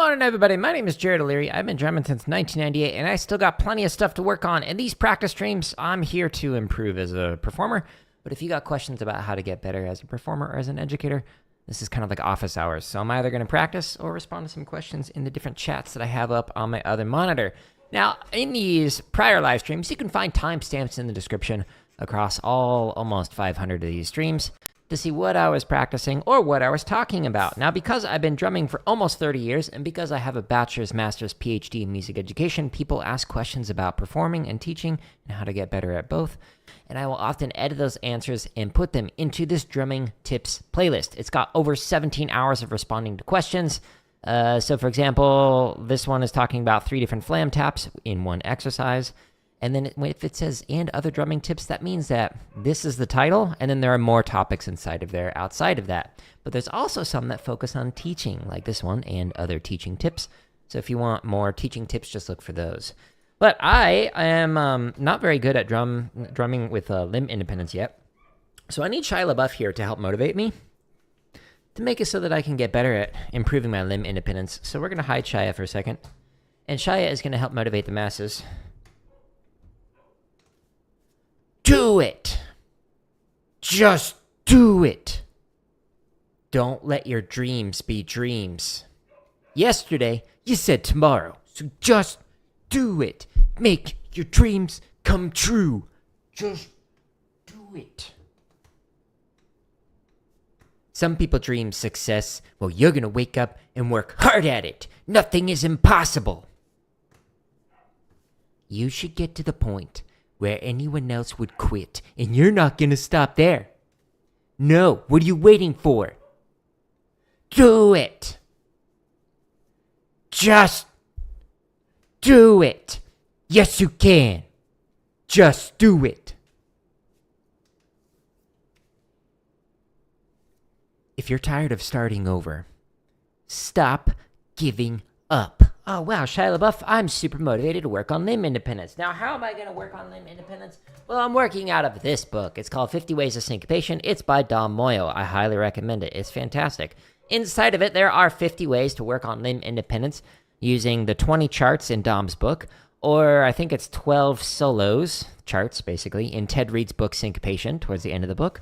Morning, everybody. My name is Jared O'Leary. I've been drumming since 1998, and I still got plenty of stuff to work on. In these practice streams, I'm here to improve as a performer. But if you got questions about how to get better as a performer or as an educator, this is kind of like office hours. So I'm either going to practice or respond to some questions in the different chats that I have up on my other monitor. Now, in these prior live streams, you can find timestamps in the description across almost 500 of these streams to see what I was practicing or what I was talking about. Now, because I've been drumming for almost 30 years and because I have a bachelor's, master's, PhD in music education, people ask questions about performing and teaching and how to get better at both. And I will often edit those answers and put them into this drumming tips playlist. It's got over 17 hours of responding to questions. So for example, this one is talking about 3 different flam taps in one exercise. And then if it says and other drumming tips, that means that this is the title, and then there are more topics inside of there outside of that. But there's also some that focus on teaching, like this one, and other teaching tips. So if you want more teaching tips, just look for those. But I am not very good at drumming with limb independence yet. So I need Shia LaBeouf here to help motivate me, to make it so that I can get better at improving my limb independence. So we're going to hide Shia for a second. And Shia is going to help motivate the masses. Do it. Just do it. Don't let your dreams be dreams. Yesterday, you said tomorrow, so just do it. Make your dreams come true. Just do it. Some people dream success. Well, you're going to wake up and work hard at it. Nothing is impossible. You should get to the point where anyone else would quit, and you're not gonna stop there. No, what are you waiting for? Do it. Just do it. Yes, you can. Just do it. If you're tired of starting over, stop giving up. Oh, wow, Shia LaBeouf, I'm super motivated to work on limb independence. Now, how am I going to work on limb independence? Well, I'm working out of this book. It's called 50 Ways of Syncopation. It's by Dom Moyo. I highly recommend it. It's fantastic. Inside of it, there are 50 ways to work on limb independence using the 20 charts in Dom's book, or I think it's 12 solos, charts, basically, in Ted Reed's book, Syncopation, towards the end of the book,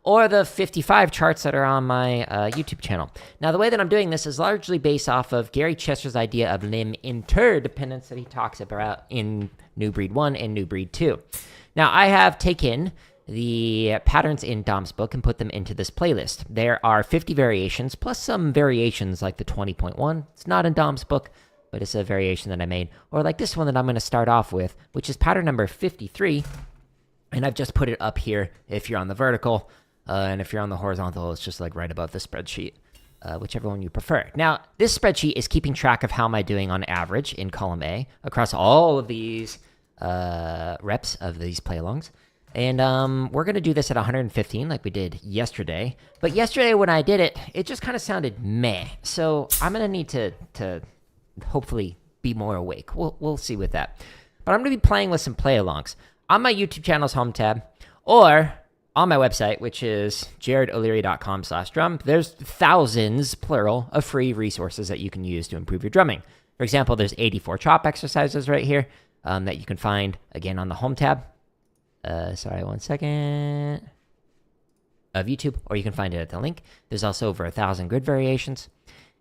or the 55 charts that are on my YouTube channel. Now, the way that I'm doing this is largely based off of Gary Chester's idea of limb interdependence that he talks about in New Breed 1 and New Breed 2. Now, I have taken the patterns in Dom's book and put them into this playlist. There are 50 variations, plus some variations like the 20.1. It's not in Dom's book, but it's a variation that I made. Or like this one that I'm going to start off with, which is pattern number 53. And I've just put it up here if you're on the vertical. And if you're on the horizontal, it's just like right above the spreadsheet, whichever one you prefer. Now, this spreadsheet is keeping track of how am I doing on average in column A across all of these reps of these play-alongs. And we're going to do this at 115 like we did yesterday. But yesterday when I did it, it just kind of sounded meh. So I'm going to need to hopefully be more awake. We'll see with that. But I'm going to be playing with some play-alongs on my YouTube channel's home tab or on my website, which is jaredoleary.com/drum. There's thousands, plural, of free resources that you can use to improve your drumming. For example, there's 84 chop exercises right here that you can find, again, on the home tab. Sorry, 1 second. Of YouTube, or you can find it at the link. There's also over 1,000 grid variations.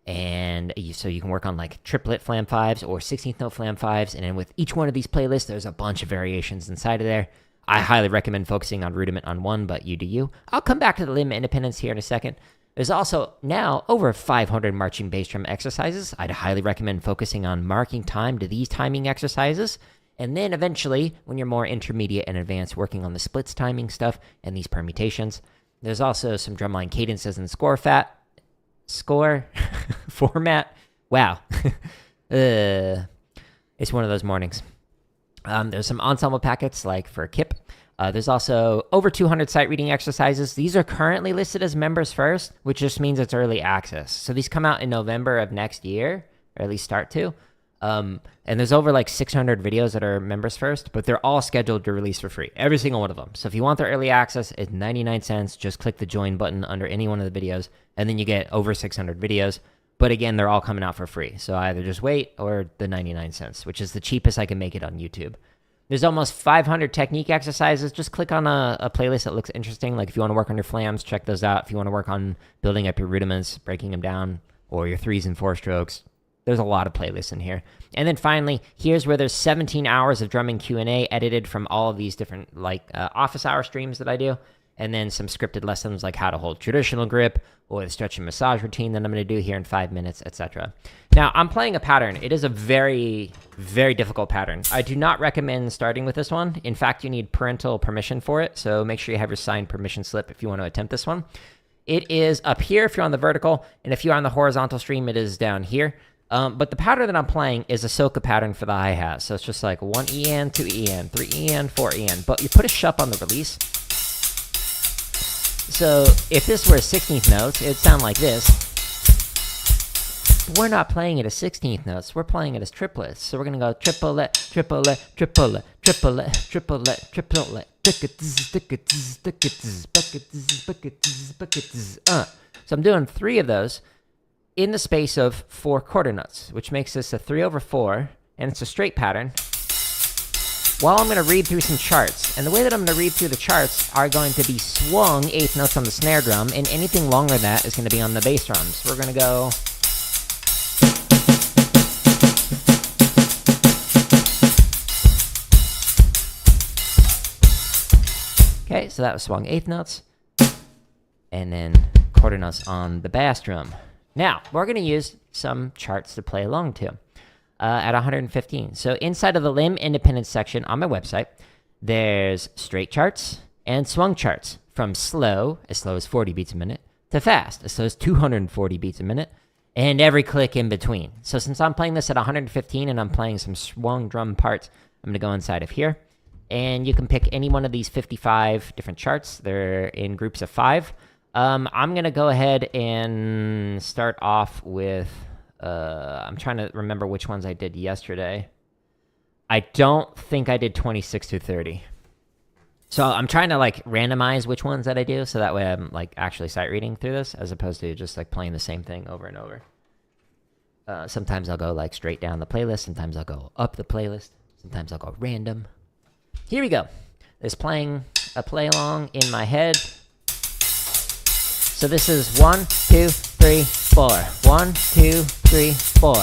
And so you can work on like triplet flam 5s or 16th note flam 5s. And then with each one of these playlists, there's a bunch of variations inside of there. I highly recommend focusing on rudiment on one, but you do you. I'll come back to the limb independence here in a second. There's also now over 500 marching bass drum exercises. I'd highly recommend focusing on marking time to these timing exercises. And then eventually, when you're more intermediate and advanced, working on the splits timing stuff and these permutations. There's also some drumline cadences and score format. Wow. It's one of those mornings. There's some ensemble packets like for Kip. There's also over 200 sight reading exercises. These are currently listed as members first, which just means it's early access. So these come out in November of next year, or at least start to. And there's over like 600 videos that are members first, but they're all scheduled to release for free. Every single one of them. So if you want the early access, it's 99 cents. Just click the join button under any one of the videos, and then you get over 600 videos. But again, they're all coming out for free. So either just wait or the 99 cents, which is the cheapest I can make it on YouTube. There's almost 500 technique exercises. Just click on a playlist that looks interesting. Like if you want to work on your flams, check those out. If you want to work on building up your rudiments, breaking them down, or your 3s and 4 strokes, there's a lot of playlists in here. And then finally, here's where there's 17 hours of drumming Q&A edited from all of these different office hour streams that I do. And then some scripted lessons like how to hold traditional grip or the stretch and massage routine that I'm going to do here in 5 minutes, etc. Now, I'm playing a pattern. It is a very, very difficult pattern. I do not recommend starting with this one. In fact, you need parental permission for it, so make sure you have your signed permission slip if you want to attempt this one. It is up here if you're on the vertical, and if you're on the horizontal stream, it is down here. But the pattern that I'm playing is a Soca pattern for the hi-hat. So it's just like 1 EN, 2 EN, 3 EN, 4 EN. But you put a shup on the release. So if this were 16th notes, it would sound like this. But we're not playing it as 16th notes. We're playing it as triplets. So we're going to go triplet, triplet, triplet, triplet, triplet, triplet. So I'm doing 3 of those in the space of 4 quarter notes, which makes this a 3/4, and it's a straight pattern. While I'm going to read through some charts, and the way that I'm going to read through the charts are going to be swung 8th notes on the snare drum, and anything longer than that is going to be on the bass drums. We're going to go... Okay, so that was swung 8th notes, and then quarter notes on the bass drum. Now, we're going to use some charts to play along to. At 115. So inside of the limb independence section on my website, there's straight charts and swung charts from slow as 40 beats a minute, to fast, as slow as 240 beats a minute, and every click in between. So since I'm playing this at 115 and I'm playing some swung drum parts, I'm going to go inside of here. And you can pick any one of these 55 different charts. They're in groups of 5. I'm going to go ahead and start off with... I'm trying to remember which ones I did yesterday. I don't think I did 26 through 30. So I'm trying to like randomize which ones that I do, so that way I'm like actually sight reading through this as opposed to just like playing the same thing over and over. Sometimes I'll go like straight down the playlist. Sometimes I'll go up the playlist. Sometimes I'll go random. Here we go. There's playing a play along in my head. So this is 1, 2, 3, 4. 1, 2, 3, 4.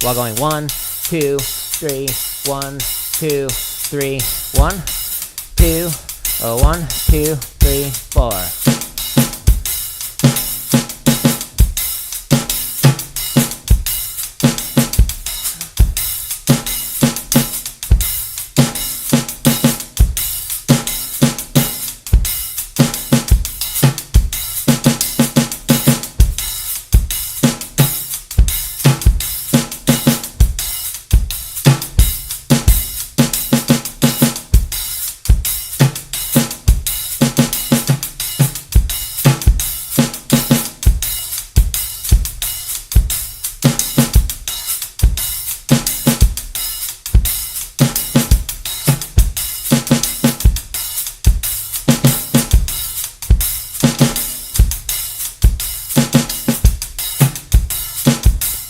While going 1, 2, 3, 1, 2, 3, 1, 2, 1, 2, 3, 4.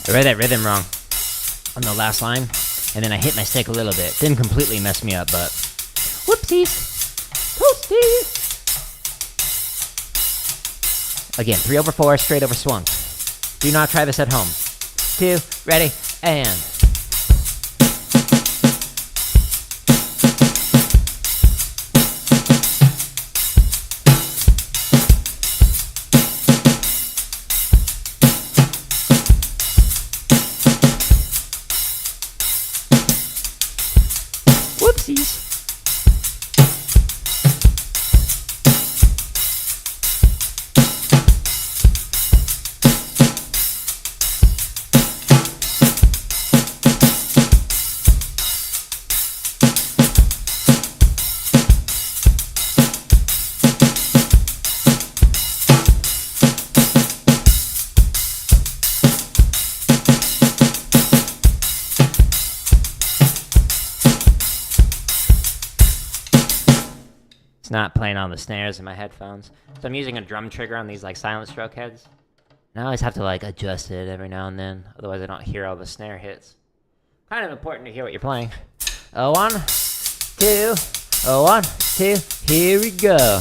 I read that rhythm wrong on the last line, and then I hit my stick a little bit. Didn't completely mess me up, but whoopsies! Whoopsies! Again, 3/4, straight over swung. Do not try this at home. 2, ready, and... Whoopsies. It's not playing on the snares in my headphones. So I'm using a drum trigger on these like silent stroke heads. And I always have to like adjust it every now and then, otherwise I don't hear all the snare hits. Kind of important to hear what you're playing. 1, 2, 1, 2, here we go.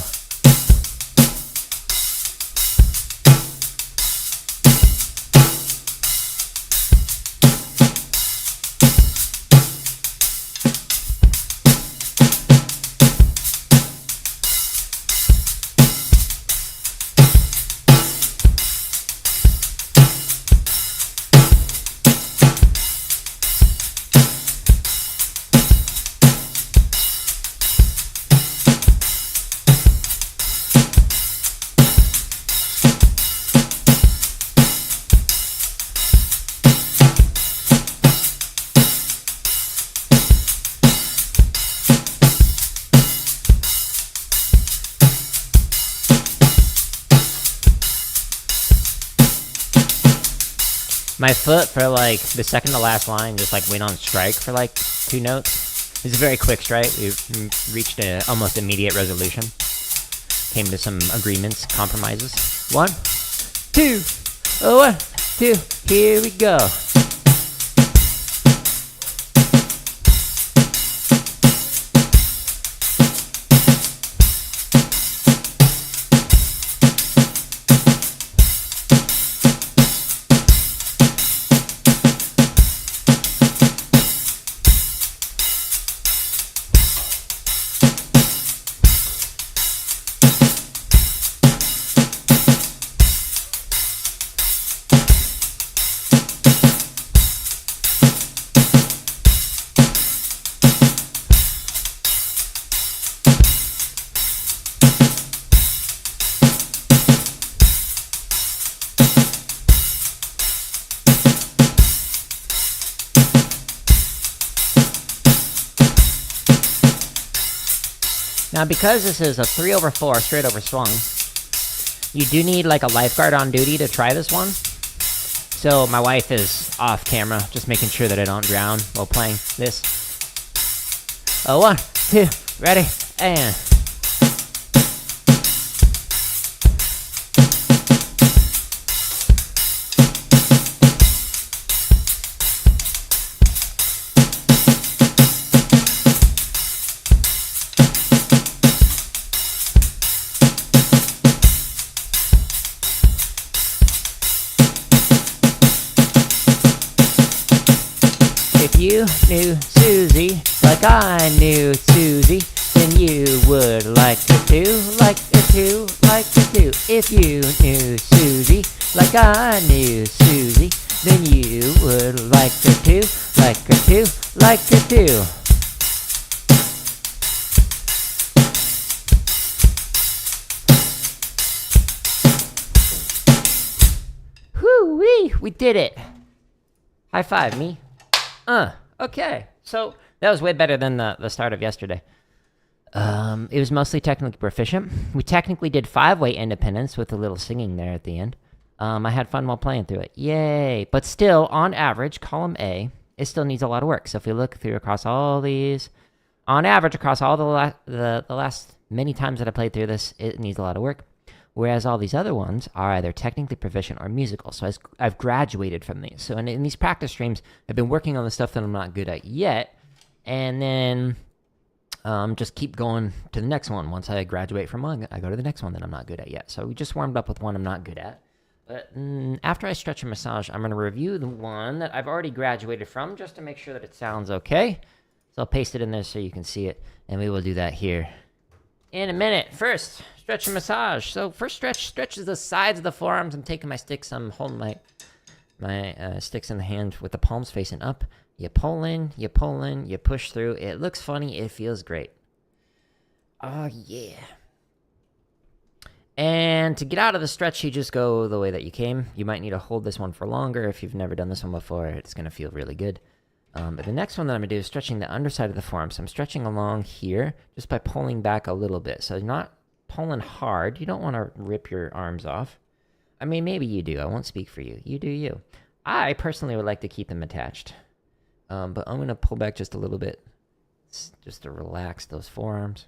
My foot for like the second to last line just like went on strike for like 2 notes. It's a very quick strike. We reached an almost immediate resolution. Came to some agreements, compromises. 1, 2, 1, 2, here we go. Now, because this is a 3/4 straight over swung, you do need like a lifeguard on duty to try this one. So my wife is off camera, just making sure that I don't drown while playing this. 1, 2, ready, and... If you knew Susie like I knew Susie, then you would like her too, like her too, like her too. If you knew Susie like I knew Susie, then you would like her too, like her too, like her too. Whoo-wee, we did it. High five, me. Okay. So that was way better than the start of yesterday. It was mostly technically proficient. We technically did 5-way independence with a little singing there at the end. I had fun while playing through it. Yay! But still, on average, column A, it still needs a lot of work. So if we look through across all these, on average, across all the last many times that I played through this, it needs a lot of work. Whereas all these other ones are either technically proficient or musical. So I've graduated from these. So in these practice streams, I've been working on the stuff that I'm not good at yet. And then just keep going to the next one. Once I graduate from one, I go to the next one that I'm not good at yet. So we just warmed up with one I'm not good at. But after I stretch and massage, I'm going to review the one that I've already graduated from just to make sure that it sounds okay. So I'll paste it in there so you can see it. And we will do that here in a minute. First, stretch and massage. So first stretches the sides of the forearms. I'm taking my sticks. I'm holding my sticks in the hand with the palms facing up. You pull in, you push through. It looks funny. It feels great. Oh, yeah. And to get out of the stretch, you just go the way that you came. You might need to hold this one for longer. If you've never done this one before, it's going to feel really good. But the next one that I'm going to do is stretching the underside of the forearm. So I'm stretching along here just by pulling back a little bit. So not pulling hard. You don't want to rip your arms off. I mean, maybe you do. I won't speak for you. You do you. I personally would like to keep them attached. But I'm going to pull back just a little bit just to relax those forearms.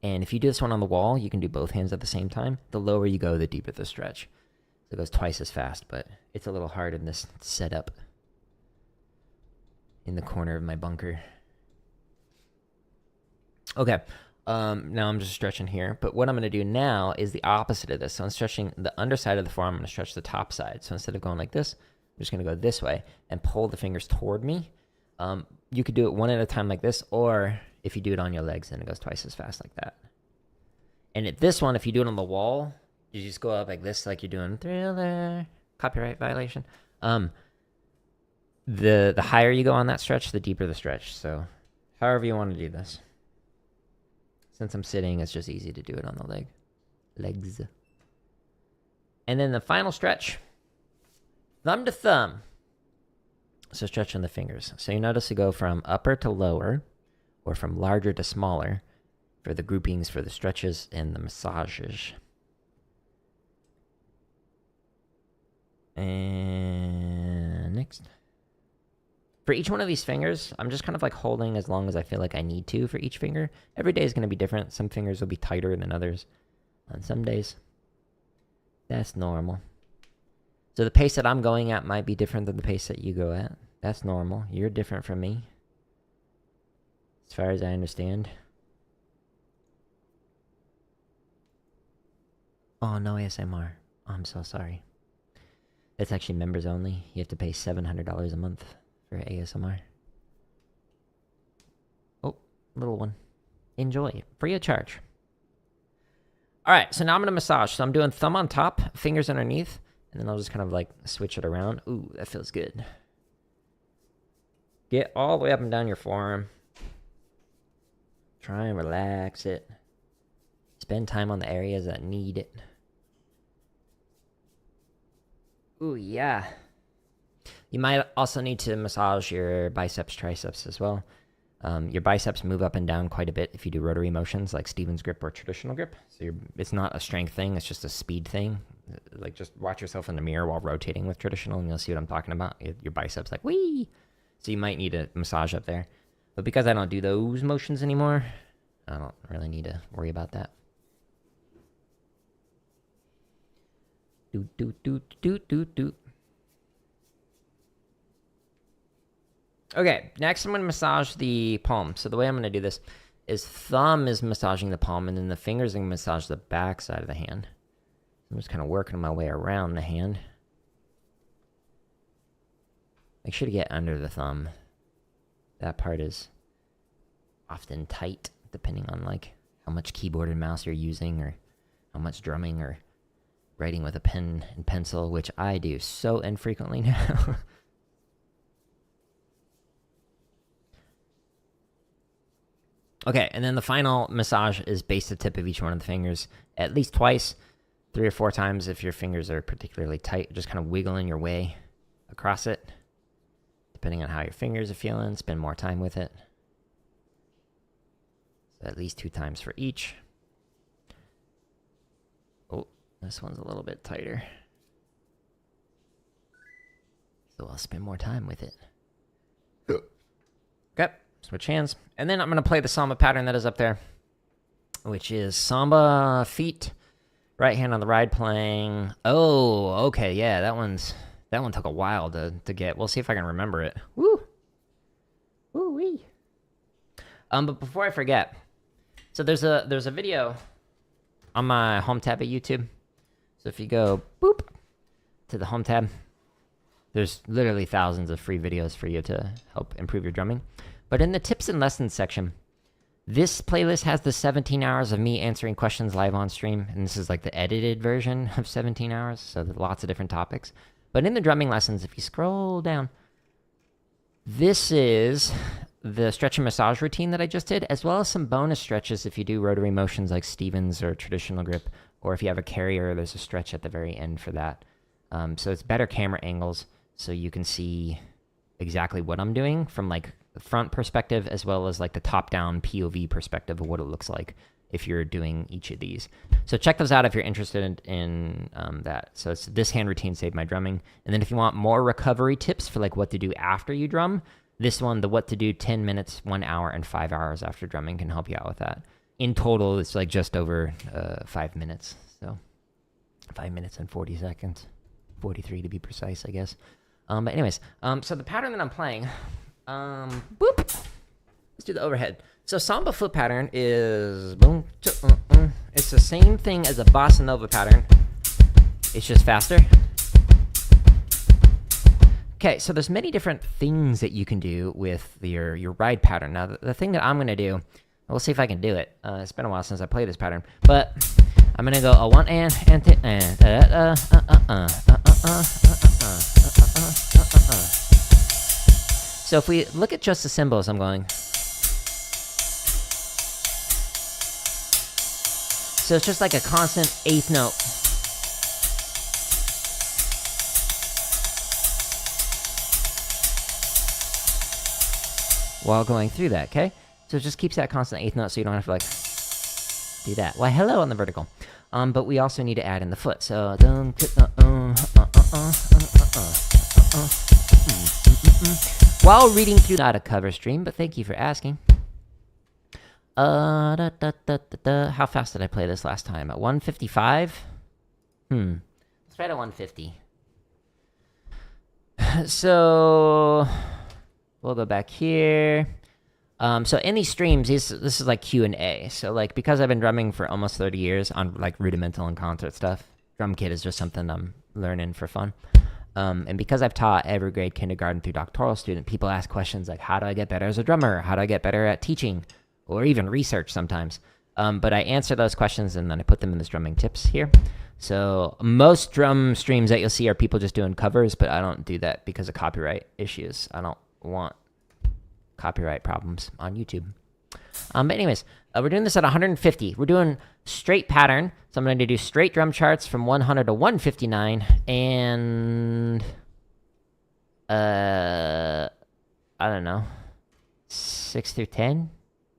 And if you do this one on the wall, you can do both hands at the same time. The lower you go, the deeper the stretch. So it goes twice as fast, but it's a little hard in this setup in the corner of my bunker. Okay. Now I'm just stretching here. But what I'm going to do now is the opposite of this. So I'm stretching the underside of the forearm. I'm going to stretch the top side. So instead of going like this, I'm just going to go this way and pull the fingers toward me. You could do it one at a time like this, or if you do it on your legs, then it goes twice as fast like that. And at this one, if you do it on the wall, you just go up like this, like you're doing Thriller, copyright violation. The higher you go on that stretch, the deeper the stretch. So however you want to do this. Since I'm sitting, it's just easy to do it on the legs. And then the final stretch, thumb to thumb. So stretching the fingers. So you notice to go from upper to lower, or from larger to smaller, for the groupings, for the stretches, and the massages. And next. For each one of these fingers, I'm just kind of like holding as long as I feel like I need to for each finger. Every day is going to be different. Some fingers will be tighter than others on some days. That's normal. So the pace that I'm going at might be different than the pace that you go at. That's normal. You're different from me, as far as I understand. Oh, no ASMR. I'm so sorry. It's actually members only. You have to pay $700 a month for ASMR. Oh, little one. Enjoy. Free of charge. Alright, so now I'm going to massage. So I'm doing thumb on top, fingers underneath, and then I'll just kind of like switch it around. Ooh, that feels good. Get all the way up and down your forearm. Try and relax it. Spend time on the areas that need it. Ooh, yeah. You might also need to massage your biceps, triceps as well. Your biceps move up and down quite a bit if you do rotary motions like Steven's grip or traditional grip. So it's not a strength thing, it's just a speed thing. Like just watch yourself in the mirror while rotating with traditional and you'll see what I'm talking about. Your biceps like, whee! So you might need a massage up there. But because I don't do those motions anymore, I don't really need to worry about that. Doot, doot, doot, doot, doot, doot. Okay, next I'm going to massage the palm. So the way I'm going to do this is thumb is massaging the palm, and then the fingers are going to massage the back side of the hand. I'm just kind of working my way around the hand. Make sure to get under the thumb. That part is often tight, depending on like how much keyboard and mouse you're using, or how much drumming, or writing with a pen and pencil, which I do so infrequently now. Okay, and then the final massage is base the tip of each one of the fingers at least twice, 3 or 4 times if your fingers are particularly tight. Just kind of wiggling your way across it. Depending on how your fingers are feeling, spend more time with it. So at least 2 times for each. Oh, this one's a little bit tighter. So I'll spend more time with it. Okay. Switch hands. And then I'm going to play the Samba pattern that is up there, which is Samba feet, right hand on the ride playing. Oh, okay, yeah, that one took a while to get. We'll see if I can remember it. Woo! Woo-wee. But before I forget, so there's a video on my home tab at YouTube. So if you go boop to the home tab, there's literally thousands of free videos for you to help improve your drumming. But in the tips and lessons section, this playlist has the 17 hours of me answering questions live on stream. And this is like the edited version of 17 hours. So there's lots of different topics. But in the drumming lessons, if you scroll down, this is the stretch and massage routine that I just did, as well as some bonus stretches if you do rotary motions like Stevens or traditional grip. Or if you have a carrier, there's a stretch at the very end for that. So it's better camera angles so you can see exactly what I'm doing from like the front perspective, as well as like the top-down POV perspective of what it looks like if you're doing each of these. So check those out if you're interested in that. So it's this hand routine saved my drumming. And then if you want more recovery tips for like what to do after you drum, this one, the what to do 10 minutes, 1 hour, and 5 hours after drumming can help you out with that. In total, it's like just over 5 minutes. So 5 minutes and 40 seconds. 43 to be precise, I guess. But anyways, so the pattern that I'm playing, boop. Let's do the overhead. So Samba foot pattern is boom. It's the same thing as a bossa nova pattern. It's just faster. Okay, so there's many different things that you can do with your ride pattern. Now, the thing that I'm gonna do, we'll see if I can do it. It's been a while since I played this pattern, but I'm gonna go a one and So if we look at just the cymbals, I'm going. So it's just like a constant eighth note. While going through that, okay? So it just keeps that constant eighth note so you don't have to like do that. Why, hello on the vertical. But we also need to add in the foot. So while reading through, not a cover stream, but thank you for asking. How fast did I play this last time? At 155? Let's try to 150. So we'll go back here. So in these streams, this is like Q&A. So like, because I've been drumming for almost 30 years on like rudimental and concert stuff, drum kit is just something I'm learning for fun. And because I've taught every grade, kindergarten through doctoral student, people ask questions like, how do I get better as a drummer? How do I get better at teaching? Or even research sometimes. But I answer those questions and then I put them in this drumming tips here. So most drum streams that you'll see are people just doing covers, but I don't do that because of copyright issues. I don't want copyright problems on YouTube. But anyways, we're doing this at 150. We're doing straight pattern. So I'm going to do straight drum charts from 100 to 159. And, I don't know, 6 through 10?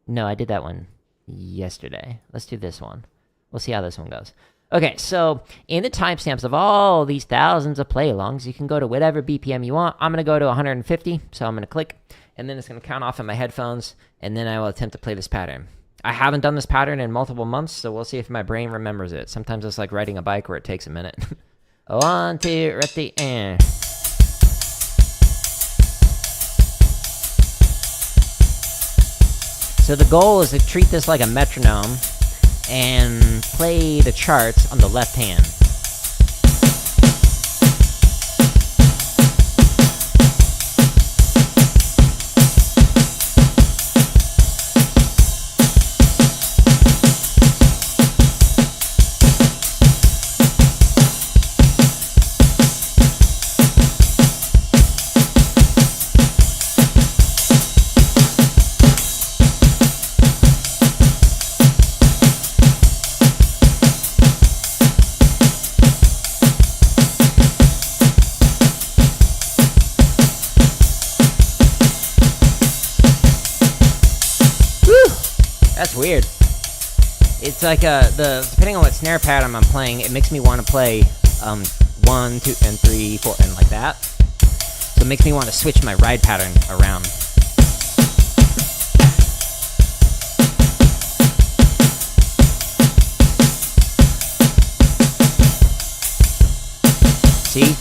No, I did that one yesterday. Let's do this one. We'll see how this one goes. Okay, so in the timestamps of all these thousands of play-alongs, you can go to whatever BPM you want. I'm going to go to 150, so I'm going to click, and then it's going to count off in my headphones, and then I will attempt to play this pattern. I haven't done this pattern in multiple months, so we'll see if my brain remembers it. Sometimes it's like riding a bike where it takes a minute. 1, 2, ready, and... So the goal is to treat this like a metronome and play the charts on the left hand. That's weird. It's like depending on what snare pattern I'm playing, it makes me want to play 1, 2, and 3, 4, and like that. So it makes me want to switch my ride pattern around. See?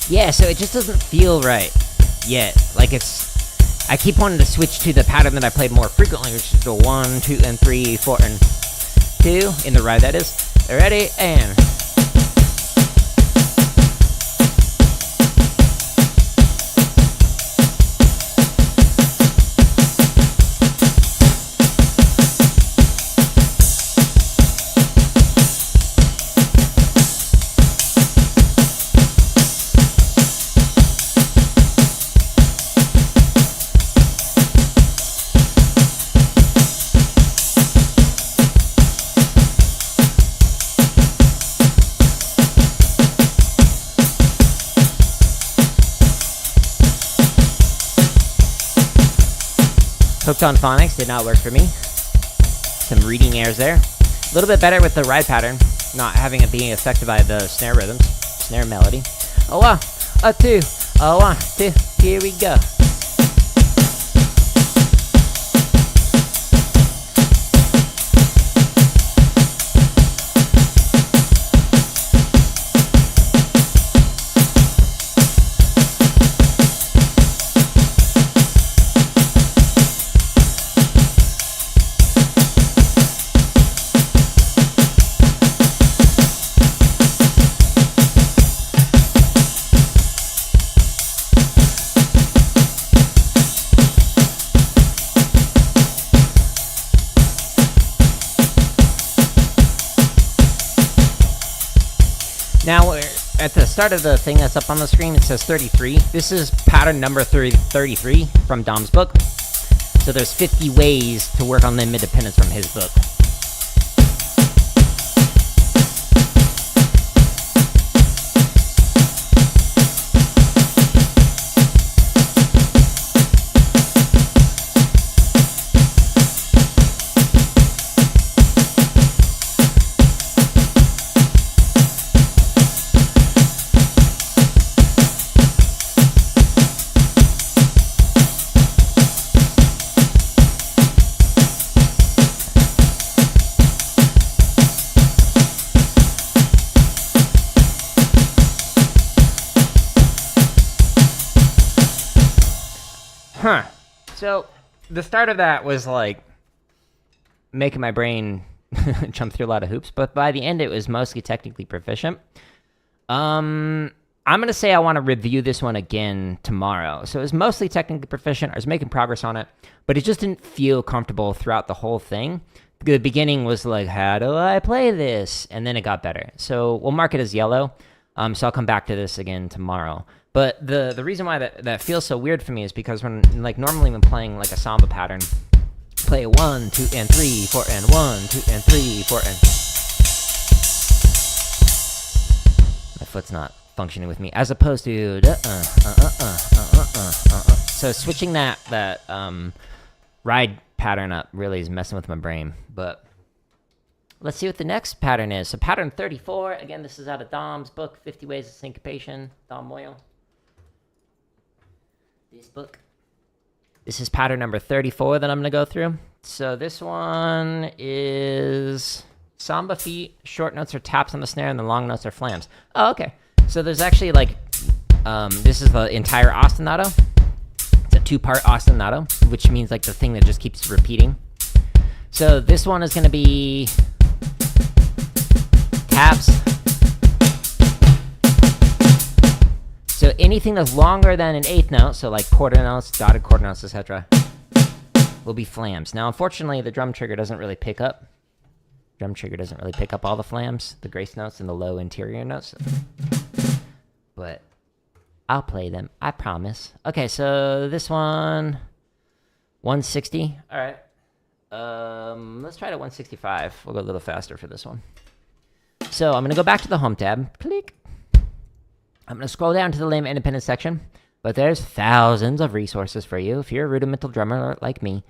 Yeah, so it just doesn't feel right yet. Like I keep wanting to switch to the pattern that I played more frequently, which is the 1, 2, and 3, 4, and 2 in the ride, that is. Ready, and... Hooked on phonics did not work for me. Some reading errors there. A little bit better with the ride pattern, not having it being affected by the snare rhythms, snare melody. Oh, 1, 2, 1, 2, here we go. Now, at the start of the thing that's up on the screen, it says 33. This is pattern number 33 from Dom's book. So there's 50 ways to work on limb independence from his book. Huh. So, the start of that was like making my brain jump through a lot of hoops, but by the end it was mostly technically proficient. I'm going to say I want to review this one again tomorrow. So it was mostly technically proficient. I was making progress on it, but it just didn't feel comfortable throughout the whole thing. The beginning was like, how do I play this? And then it got better. So we'll mark it as yellow. So I'll come back to this again tomorrow. But the reason why that feels so weird for me is because when, like, normally when playing like a samba pattern, play 1, 2, and 3, 4, and 1, 2, and 3, 4, and... My foot's not functioning with me, as opposed to... So switching that ride pattern up really is messing with my brain. But let's see what the next pattern is. So pattern 34, again, this is out of Dom's book, 50 Ways of Syncopation, Dom Moyle. This book. This is pattern number 34 that I'm going to go through. So this one is samba feet, short notes are taps on the snare, and the long notes are flams. Oh, okay. So there's actually like, this is the entire ostinato. It's a 2-part ostinato, which means like the thing that just keeps repeating. So this one is going to be taps. So anything that's longer than an 8th note, so like quarter notes, dotted quarter notes, etc., will be flams. Now, unfortunately, the drum trigger doesn't really pick up. Drum trigger doesn't really pick up all the flams, the grace notes, and the low interior notes. But I'll play them, I promise. Okay, so this one, 160. All right. Let's try to 165. We'll go a little faster for this one. So I'm going to go back to the home tab. Click. I'm going to scroll down to the limb independent section, but there's thousands of resources for you. If you're a rudimental drummer like me,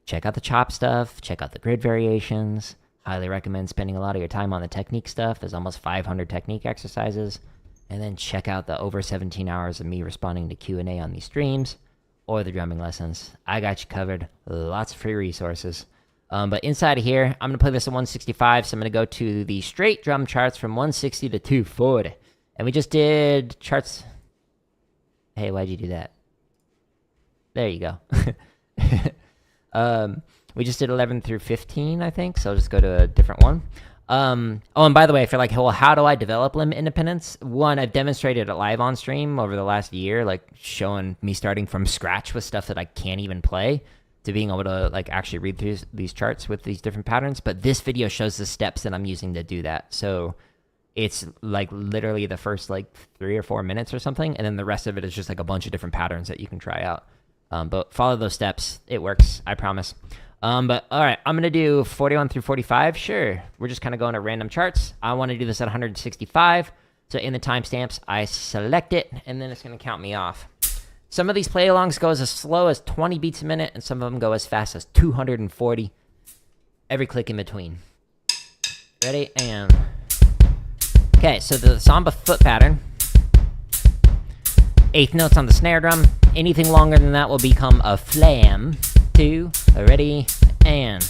check out the chop stuff, check out the grid variations. Highly recommend spending a lot of your time on the technique stuff. There's almost 500 technique exercises. And then check out the over 17 hours of me responding to Q&A on these streams or the drumming lessons. I got you covered. Lots of free resources. But inside of here, I'm going to play this at 165, so I'm going to go to the straight drum charts from 160 to 240. And we just did charts. Hey, why'd you do that? There you go. We just did 11 through 15, I think, so I'll just go to a different one. Oh, and by the way, if you're like, well, how do I develop limb independence? One, I've demonstrated it live on stream over the last year, like showing me starting from scratch with stuff that I can't even play to being able to like actually read through these charts with these different patterns. But this video shows the steps that I'm using to do that. So it's like literally the first like 3 or 4 minutes or something. And then the rest of it is just like a bunch of different patterns that you can try out. But follow those steps. It works. I promise. But all right, I'm going to do 41 through 45. Sure. We're just kind of going to random charts. I want to do this at 165. So in the timestamps, I select it, and then it's going to count me off. Some of these play-alongs go as slow as 20 beats a minute, and some of them go as fast as 240. Every click in between. Ready? And... Okay, so the Samba foot pattern. Eighth notes on the snare drum. Anything longer than that will become a flam. 2, ready, and...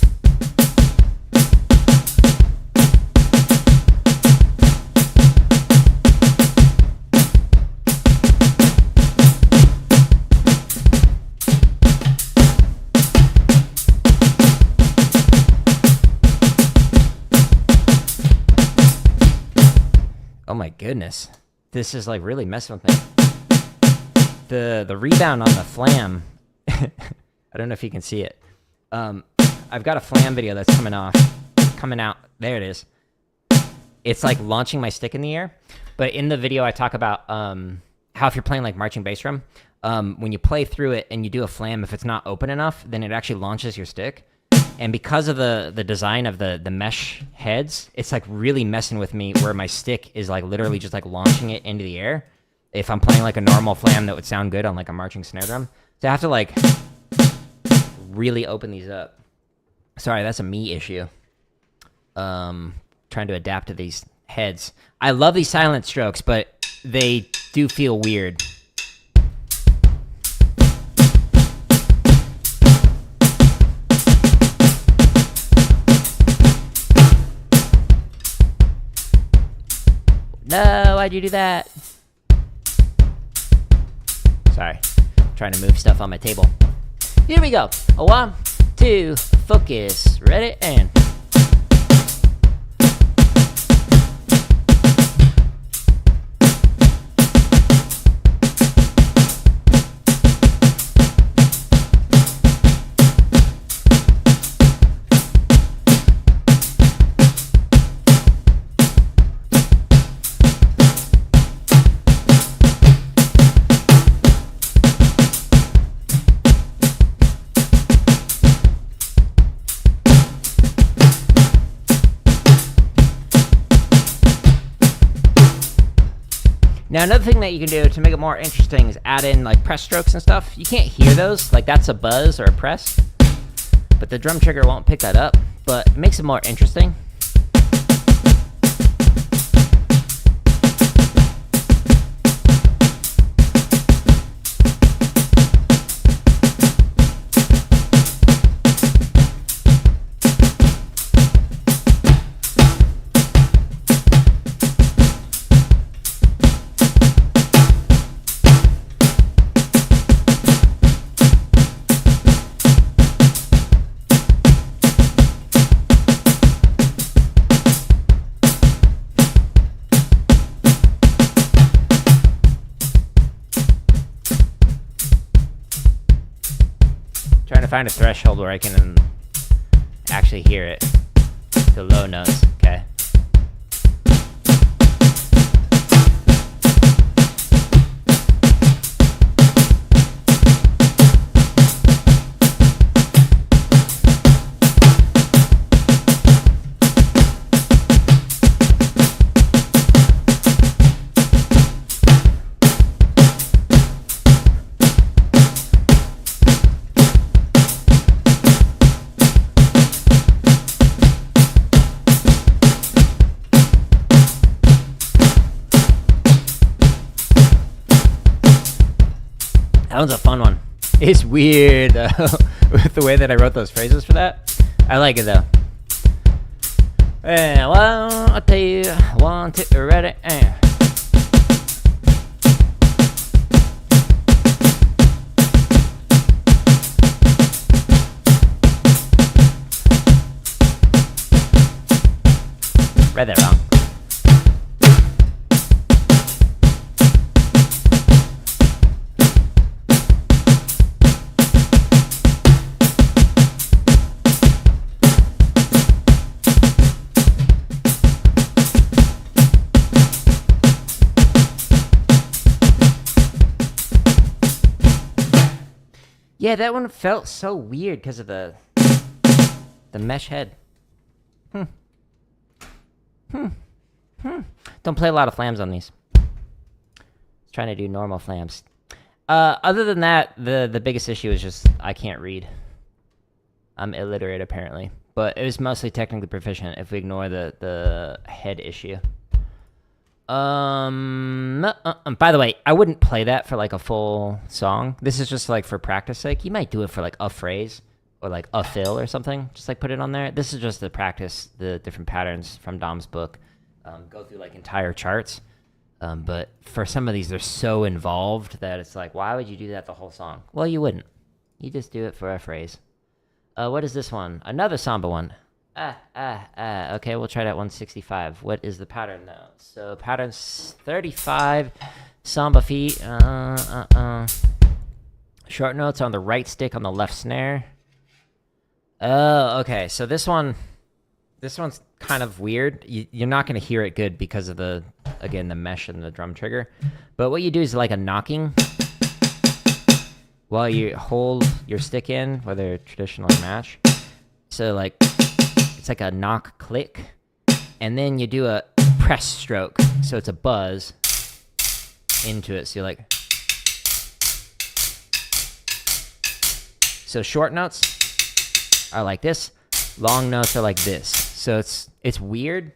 Oh my goodness. This is like really messing with me. The rebound on the flam. I don't know if you can see it. I've got a flam video that's coming out. There it is. It's like launching my stick in the air. But in the video I talk about how if you're playing like marching bass drum, when you play through it and you do a flam, if it's not open enough, then it actually launches your stick. And because of the design of the mesh heads, it's like really messing with me where my stick is like literally just like launching it into the air. If I'm playing like a normal flam that would sound good on like a marching snare drum. So I have to like really open these up. Sorry, that's a me issue. Trying to adapt to these heads. I love these silent strokes, but they do feel weird. No, why'd you do that? Sorry, I'm trying to move stuff on my table. Here we go. 1, 2, focus. Ready, and... Now, another thing that you can do to make it more interesting is add in, like, press strokes and stuff. You can't hear those. Like, that's a buzz or a press. But the drum trigger won't pick that up. But it makes it more interesting. Trying to find a threshold where I can actually hear it. The low notes, okay. That one's a fun one. It's weird with the way that I wrote those phrases for that. I like it though. And 1, 2, 1, 2, ready, and. Read that wrong. Yeah, that one felt so weird because of the mesh head. Don't play a lot of flams on these. Just trying to do normal flams. Other than that, the biggest issue is just I can't read. I'm illiterate apparently, but it was mostly technically proficient if we ignore the head issue. By the way, I wouldn't play that for like a full song. This is just like for practice sake. You might do it for like a phrase or like a fill or something. Just like put it on there. This is just to practice the different patterns from Dom's book. Go through like entire charts. But for some of these, they're so involved that it's like, why would you do that the whole song? Well, you wouldn't. You just do it for a phrase. What is this one? Another Samba one. Okay, we'll try that 165. What is the pattern now? So pattern's 35. Samba feet. Short notes on the right stick on the left snare. Oh, okay. So this one's kind of weird. You're not going to hear it good because of the mesh and the drum trigger. But what you do is like a knocking while you hold your stick in, whether traditional or match. So like, it's like a knock click. And then you do a press stroke. So it's a buzz into it. So you're like, so short notes are like this. Long notes are like this. So it's weird.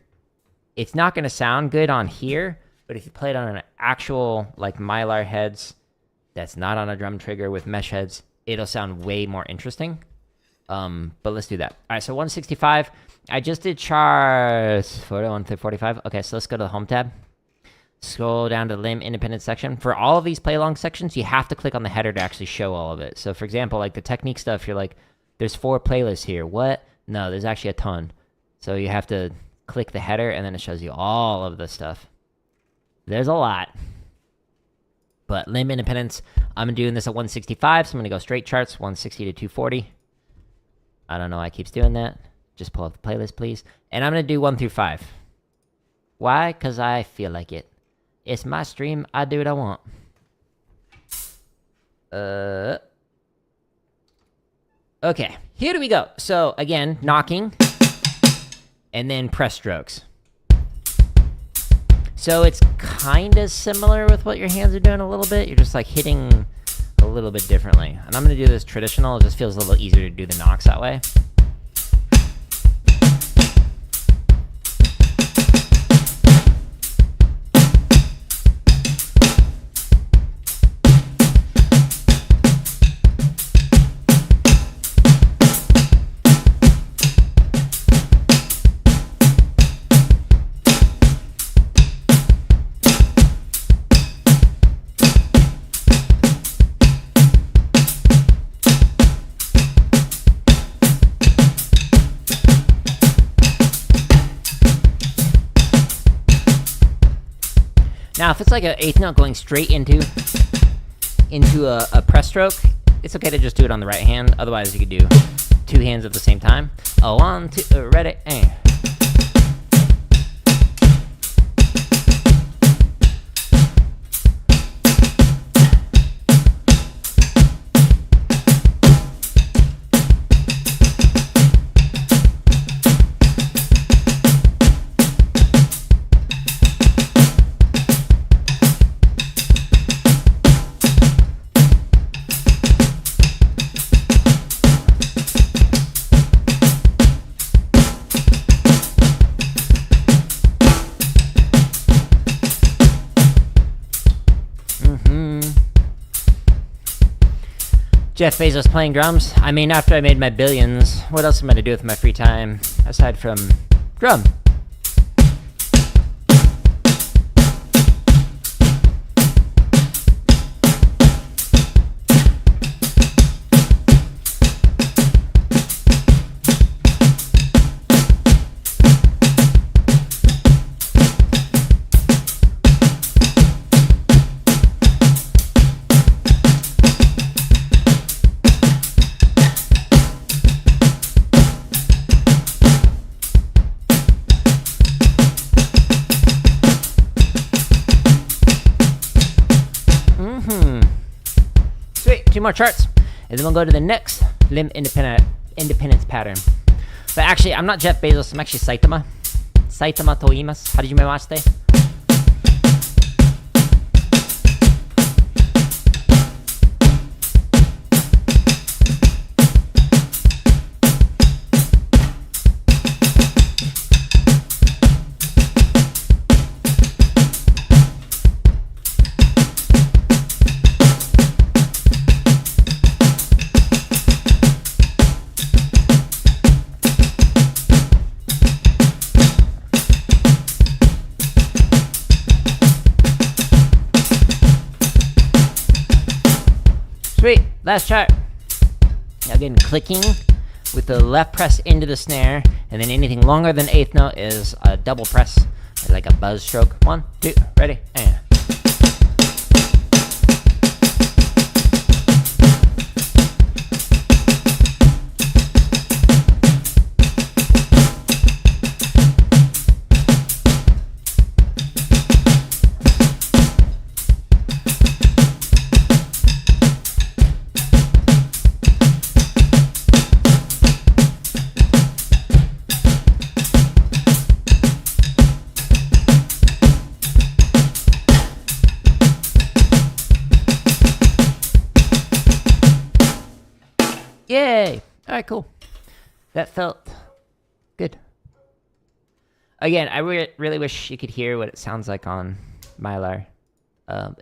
It's not going to sound good on here, but if you play it on an actual like Mylar heads that's not on a drum trigger with mesh heads, it'll sound way more interesting. But let's do that. All right, so 165. I just did charts 41 through 45. Okay, so let's go to the home tab. Scroll down to the limb independent section. For all of these play along sections, you have to click on the header to actually show all of it. So for example, like the technique stuff, you're like, there's 4 playlists here. What? No, there's actually a ton. So you have to click the header, and then it shows you all of the stuff. There's a lot. But limb independence, I'm doing this at 165, so I'm going to go straight charts, 160 to 240. I don't know why it keeps doing that. Just pull up the playlist, please. And I'm going to do 1 through 5. Why? Because I feel like it. It's my stream. I do what I want. Okay, here we go. So, again, knocking. And then press strokes. So it's kind of similar with what your hands are doing a little bit. You're just like hitting a little bit differently. And I'm going to do this traditional. It just feels a little easier to do the knocks that way. Now, if it's like an eighth note going straight into a press stroke, it's okay to just do it on the right hand. Otherwise, you could do 2 hands at the same time. 1, 2, ready, and. Jeff Bezos playing drums. I mean, after I made my billions, what else am I going to do with my free time aside from drum? Sweet, 2 more charts, and then we'll go to the next limb independence pattern. But actually, I'm not Jeff Bezos, I'm actually Saitama. Saitama to iimasu. Hajimemashite. last chart. Again, clicking with the left press into the snare, and then anything longer than eighth note is a double press, like a buzz stroke. 1, 2, ready, and. Yay! Alright, cool. That felt good. Again, I really wish you could hear what it sounds like on Mylar.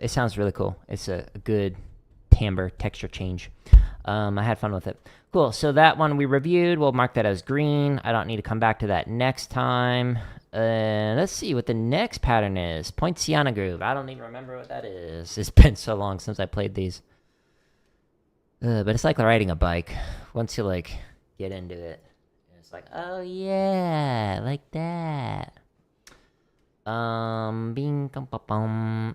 It sounds really cool. It's a good timbre, texture change. I had fun with it. Cool, so that one we reviewed. We'll mark that as green. I don't need to come back to that next time. Let's see what the next pattern is. Poinciana Groove. I don't even remember what that is. It's been so long since I played these. But it's like riding a bike. Once you, like, get into it, it's like, oh, yeah, like that.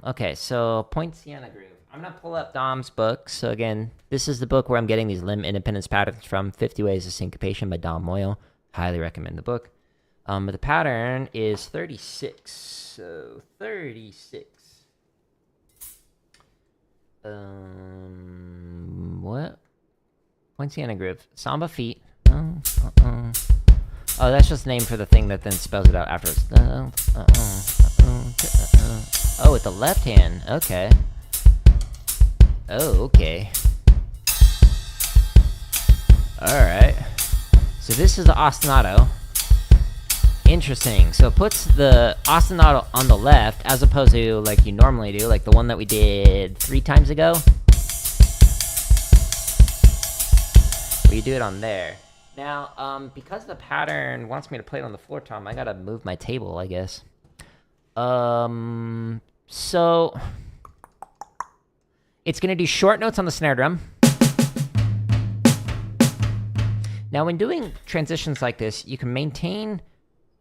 Okay, so Poinciana Groove. I'm going to pull up Dom's book. So, again, this is the book where I'm getting these limb independence patterns from. 50 Ways of Syncopation by Dom Moyle. Highly recommend the book. But the pattern is 36. So, 36. What? Poinciana Groove. Samba feet. Oh, that's just the name for the thing that then spells it out afterwards. Oh, with the left hand. Okay. Oh, okay. Alright. So this is the ostinato. Interesting. So it puts the ostinato on the left as opposed to like you normally do, like the one that we did 3 times ago. Where you do it on there. Now, because the pattern wants me to play it on the floor tom, I gotta move my table, I guess. So it's gonna do short notes on the snare drum. Now, when doing transitions like this, you can maintain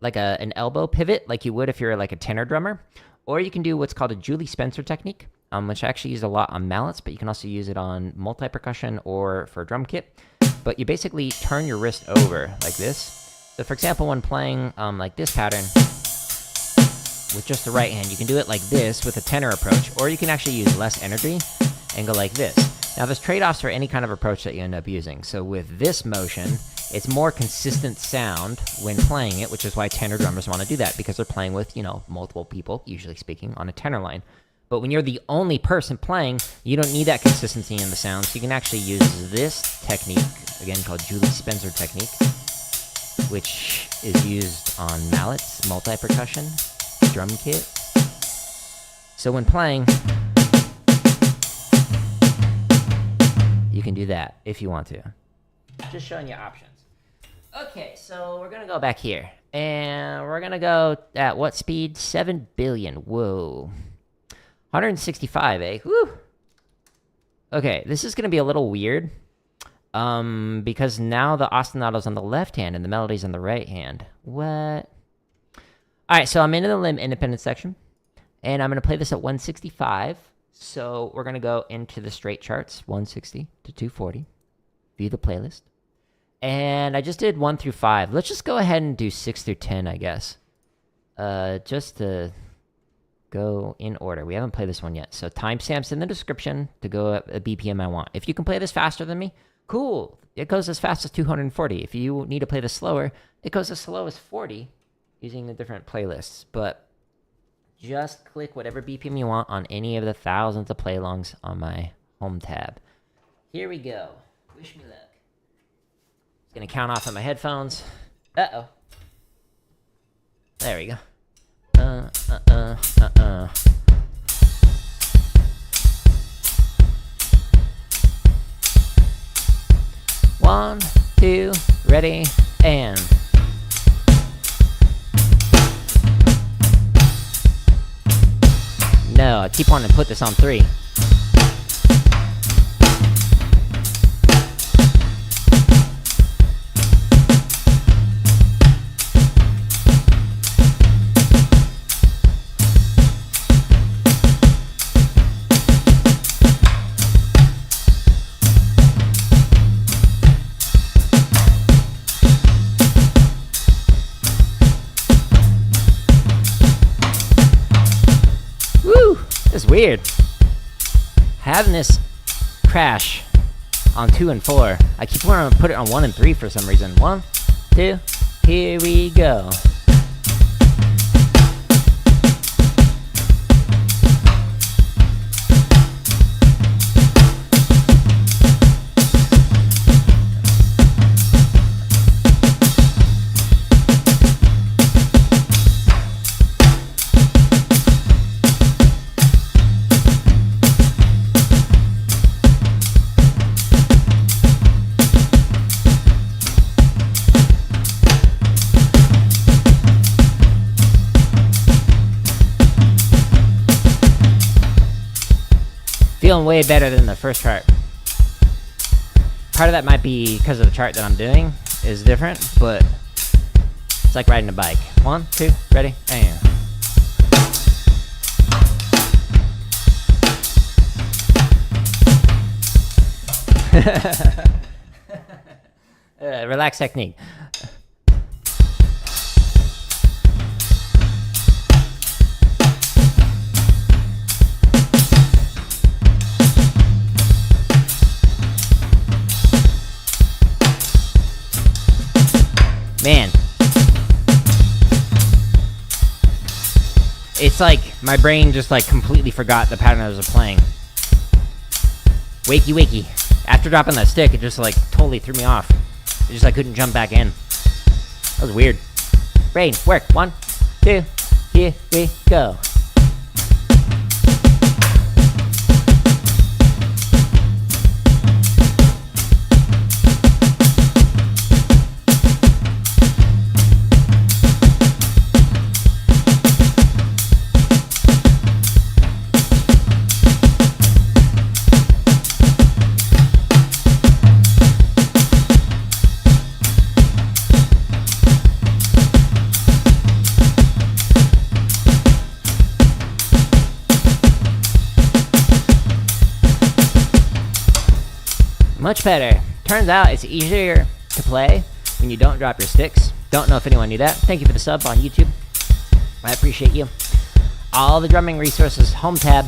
like an elbow pivot like you would if you're like a tenor drummer, or you can do what's called a Julie Spencer technique, which I actually use a lot on mallets, but you can also use it on multi-percussion or for a drum kit. But you basically turn your wrist over like this. So for example, when playing like this pattern with just the right hand, you can do it like this with a tenor approach, or you can actually use less energy and go like this. Now there's trade-offs for any kind of approach that you end up using. So with this motion, it's more consistent sound when playing it, which is why tenor drummers want to do that, because they're playing with, you know, multiple people, usually speaking, on a tenor line. But when you're the only person playing, you don't need that consistency in the sound, so you can actually use this technique, again called Julie Spencer technique, which is used on mallets, multi-percussion, drum kit. So when playing, you can do that if you want to. Just showing you options. Okay, so we're gonna go back here, and we're gonna go at what speed? 7 billion. Whoa. 165, eh? Woo! Okay, this is gonna be a little weird, because now the ostinato's on the left hand and the melody's on the right hand. What? Alright, so I'm into the limb independent section, and I'm gonna play this at 165. So we're gonna go into the straight charts, 160 to 240. View the playlist. And I just did 1 through 5. Let's just go ahead and do 6 through 10, I guess. Just to go in order. We haven't played this one yet. So timestamps in the description to go at a BPM I want. If you can play this faster than me, cool. It goes as fast as 240. If you need to play this slower, it goes as slow as 40 using the different playlists. But just click whatever BPM you want on any of the thousands of play-alongs on my home tab. Here we go. Wish me luck. Gonna count off on my headphones. Uh-oh. There we go. 1, 2, ready, and... No, I keep wanting to put this on 3. It's weird. Having this crash on 2 and 4. I keep wanting to put it on 1 and 3 for some reason. 1, 2, here we go. Feeling way better than the first chart. Part of that might be because of the chart that I'm doing is different, but it's like riding a bike. 1, 2, ready, and. Relax technique. Man, it's like my brain just like completely forgot the pattern I was playing. Wakey wakey. After dropping that stick, it just like totally threw me off. It just I couldn't jump back in. That was weird. Brain, work. 1, 2, here we go. Much better. Turns out it's easier to play when you don't drop your sticks. Don't know if anyone knew that. Thank you for the sub on YouTube. I appreciate you. All the drumming resources, home tab.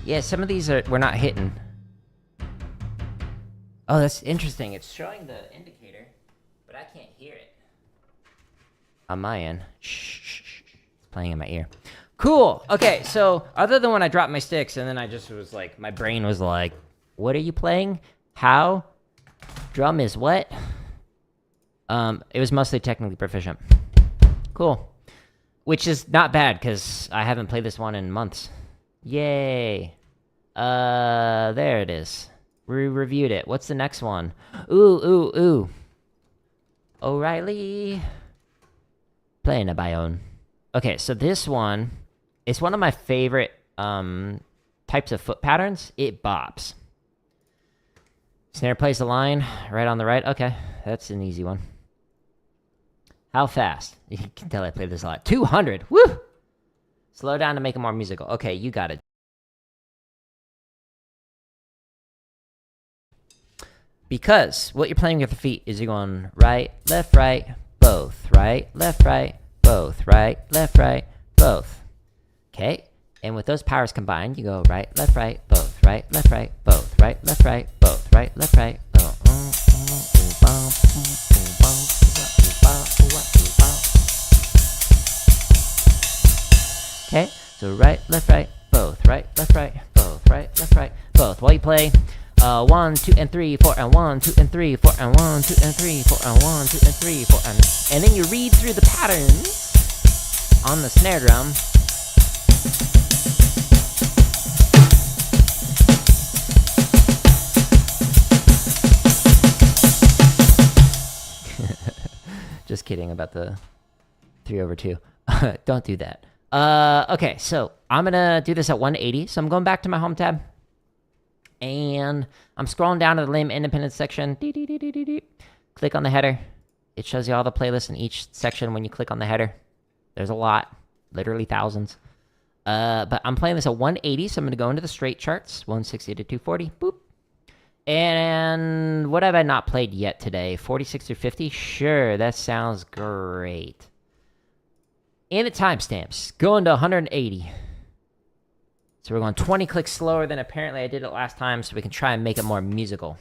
Yeah, some of these we're not hitting. Oh, that's interesting. It's showing the indicator, but I can't hear it. On my end. Shh. It's playing in my ear. Cool. Okay, so other than when I dropped my sticks and then I just was like, my brain was like, what are you playing? How? Drum is what? It was mostly technically proficient. Cool. Which is not bad, because I haven't played this one in months. Yay. There it is. We reviewed it. What's the next one? Ooh. O'Reilly. Playing a Baião. Okay, so this one is one of my favorite types of foot patterns. It bops. Snare plays the line right on the right. Okay, that's an easy one. How fast? You can tell I played this a lot. 200. Woo! Slow down to make it more musical. Okay, you got it. Because what you're playing with the feet is you're going right, left, both. Right, left, both. Right, left, both. Okay? And with those powers combined, you go right, left, both. Right, left, both. Right, left, both. Right, left, both. Okay? So right, left, both. Right, left, both. Right, left, both. While you play 1, 2, and 3, 4, and 1, 2, and 3, 4, and 1, 2, and 3, 4, and 1, 2, and 3, 4, and then you read through the patterns on the snare drum. Just kidding about the 3/2. Don't do that. Okay, so I'm gonna do this at 180. So I'm going back to my home tab. And I'm scrolling down to the limb independence section. Click on the header. It shows you all the playlists in each section when you click on the header. There's a lot, literally thousands. But I'm playing this at 180, so I'm going to go into the straight charts, 160 to 240, boop. And what have I not played yet today? 46 through 50? Sure, that sounds great. And the timestamps, going to 180. So we're going 20 clicks slower than apparently I did it last time, so we can try and make it more musical.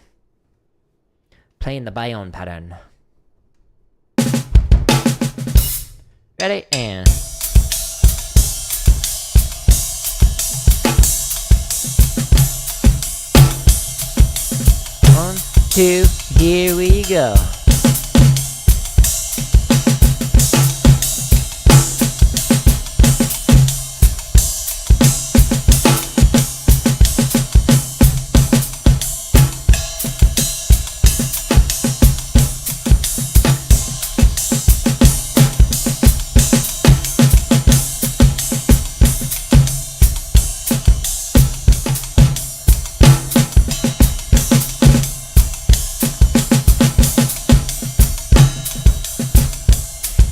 Playing the Baião pattern. Ready, and... One, two, here we go.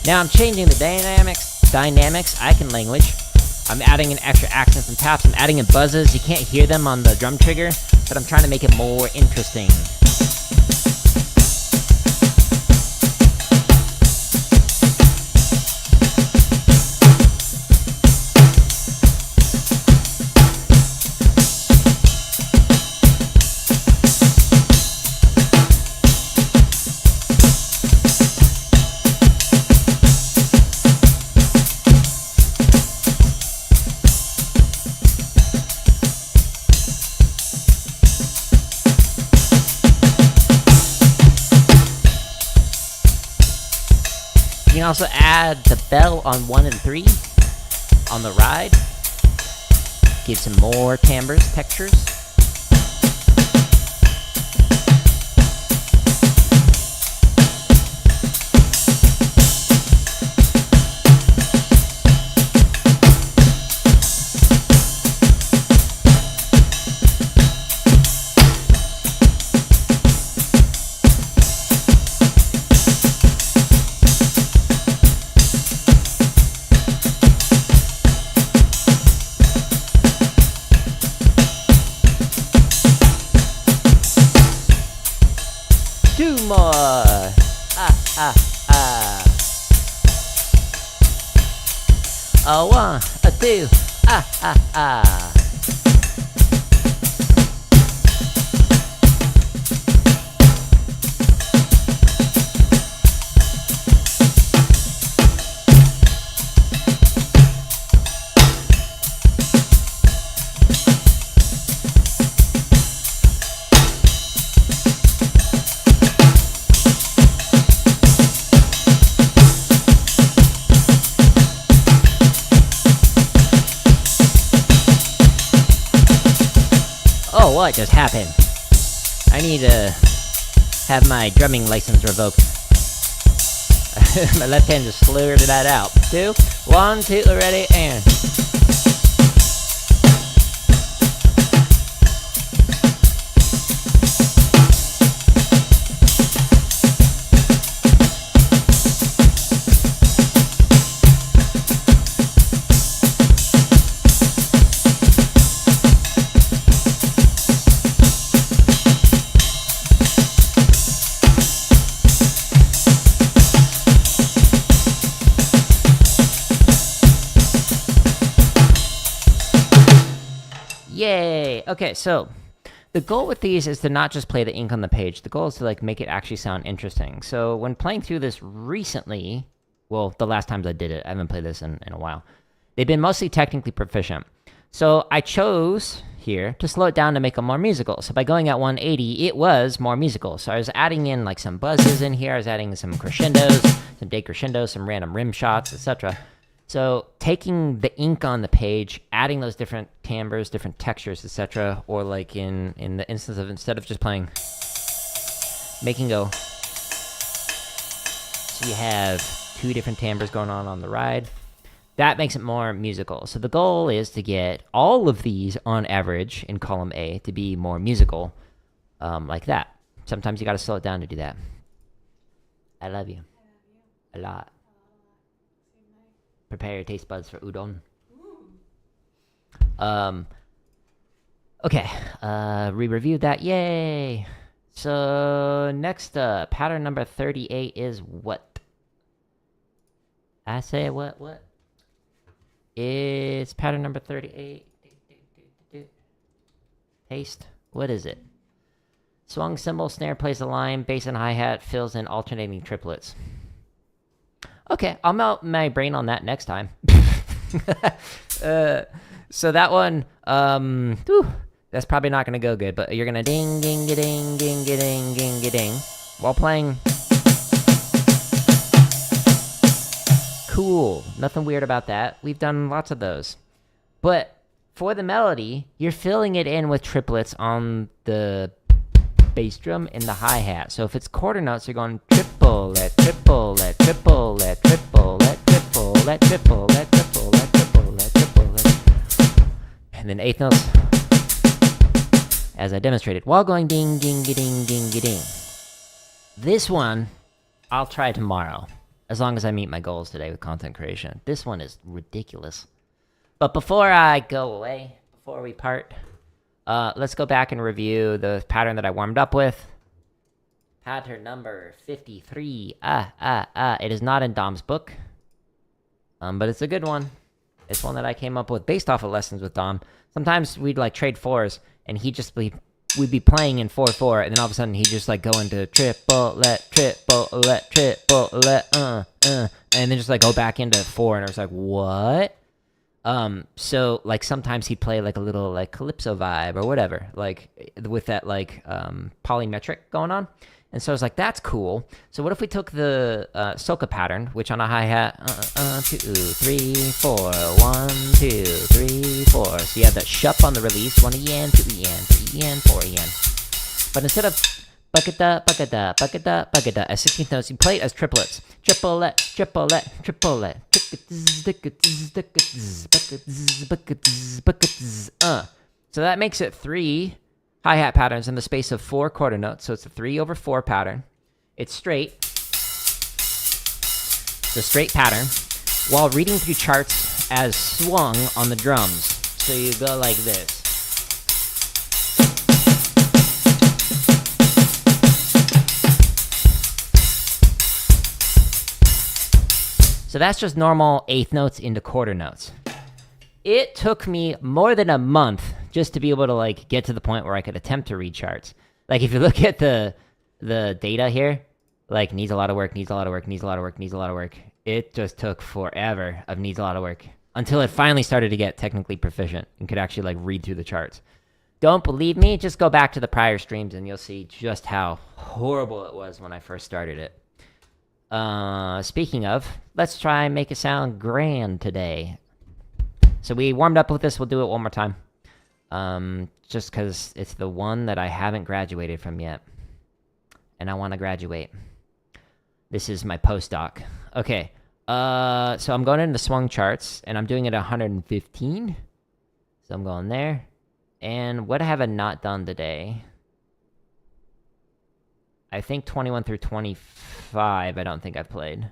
Now I'm changing the dynamics, icon language. I'm adding in extra accents and taps. I'm adding in buzzes. You can't hear them on the drum trigger, but I'm trying to make it more interesting. You can also add the bell on 1 and 3 on the ride. Give some more timbres, textures. Two more. A 1, a 2. Oh, what just happened? I need to have my drumming license revoked. My left hand just slurred that out. 2, 1, 2, ready, and... Yay! Okay, so the goal with these is to not just play the ink on the page. The goal is to like make it actually sound interesting. So when playing through this recently, well, the last times I did it, I haven't played this in a while. They've been mostly technically proficient. So I chose here to slow it down to make them more musical. So by going at 180, it was more musical. So I was adding in like some buzzes in here. I was adding some crescendos, some decrescendos, some random rim shots, etc. So taking the ink on the page, adding those different timbres, different textures, etc., or like in the instance of instead of just playing, making go. So you have 2 different timbres going on the ride. That makes it more musical. So the goal is to get all of these on average in column A to be more musical, like that. Sometimes you got to slow it down to do that. I love you. A lot. Prepare your taste buds for udon. Okay, we reviewed that. Yay! So next up, pattern number 38 is what? I say what? It's pattern number 38. Taste. What is it? Swung, cymbal, snare plays a line, bass and hi-hat fills in alternating triplets. Okay, I'll melt my brain on that next time. So that one, that's probably not going to go good, but you're going to ding, ding, ding, ding, ding, ding, ding, while playing. Cool. Nothing weird about that. We've done lots of those. But for the melody, you're filling it in with triplets on the bass drum and the hi-hat. So if it's quarter notes, you're going triplet, triplet, triplet, triplet, triplet, triplet, triplet, triplet, triplet. And then eighth notes, as I demonstrated, while going ding, ding, ding, ding, ding. This one, I'll try tomorrow, as long as I meet my goals today with content creation. This one is ridiculous. But before I go away, before we part, let's go back and review the pattern that I warmed up with. Pattern number 53. It is not in Dom's book, but it's a good one. It's one that I came up with based off of lessons with Dom. Sometimes we'd like trade fours, and we'd be playing in 4/4, and then all of a sudden he'd just like go into triplet, triplet, triplet, and then just like go back into 4, and I was like, what? So like sometimes he'd play like a little like calypso vibe or whatever, like with that like polymetric going on. And so I was like, that's cool. So what if we took the Soca pattern, which on a hi-hat, 2, 3, 4, 1, 2, 3, 4. So you have the shup on the release, 1 EN, 2 EN, 3 EN, 4 EN. But instead of bucketa, bucketa, bucketa, bucketa, as 16th notes, you play it as triplets. Triplet, triplet, triplet. So that makes it 3 hi-hat patterns in the space of 4 quarter notes. So it's a 3/4 pattern. It's straight. It's a straight pattern while reading through charts as swung on the drums. So you go like this. So that's just normal 8th notes into quarter notes. It took me more than a month just to be able to like get to the point where I could attempt to read charts. Like if you look at the data here, like needs a lot of work, needs a lot of work, needs a lot of work, needs a lot of work. It just took forever of needs a lot of work until it finally started to get technically proficient and could actually like read through the charts. Don't believe me? Just go back to the prior streams and you'll see just how horrible it was when I first started it. Speaking of, let's try and make it sound grand today. So we warmed up with this. We'll do it one more time. Just because it's the one that I haven't graduated from yet. And I want to graduate. This is my postdoc. Okay. So I'm going into swung charts, and I'm doing it at 115. So I'm going there. And what have I not done today? I think 21 through 25 I don't think I've played.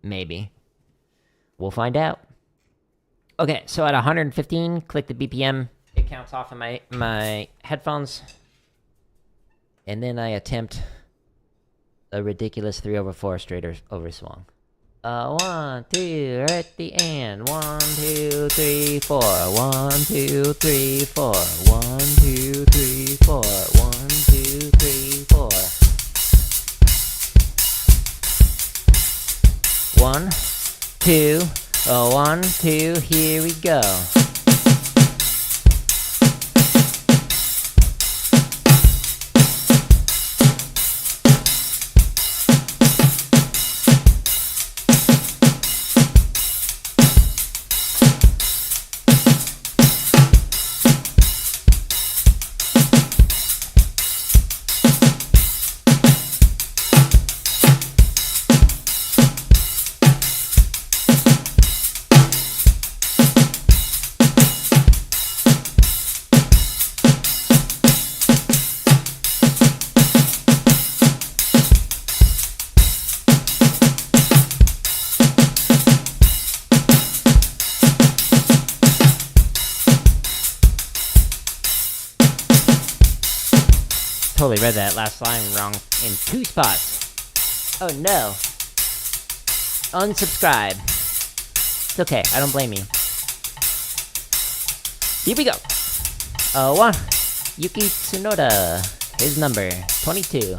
Maybe. We'll find out. Okay, so at 115, click the BPM. It counts off of my headphones. And then I attempt a ridiculous 3/4 straight over swung. 1, 2, ready, and 1, 2, 3, 4. 1, 2, 3, 4. 1, 2, 3, 4. 1, 2, 3, 4. 1, 2, 1, 2, here we go. totally read that last line wrong in 2 spots. Oh no. Unsubscribe. It's okay, I don't blame you. Here we go. 1. Yuki Tsunoda. His number, 22.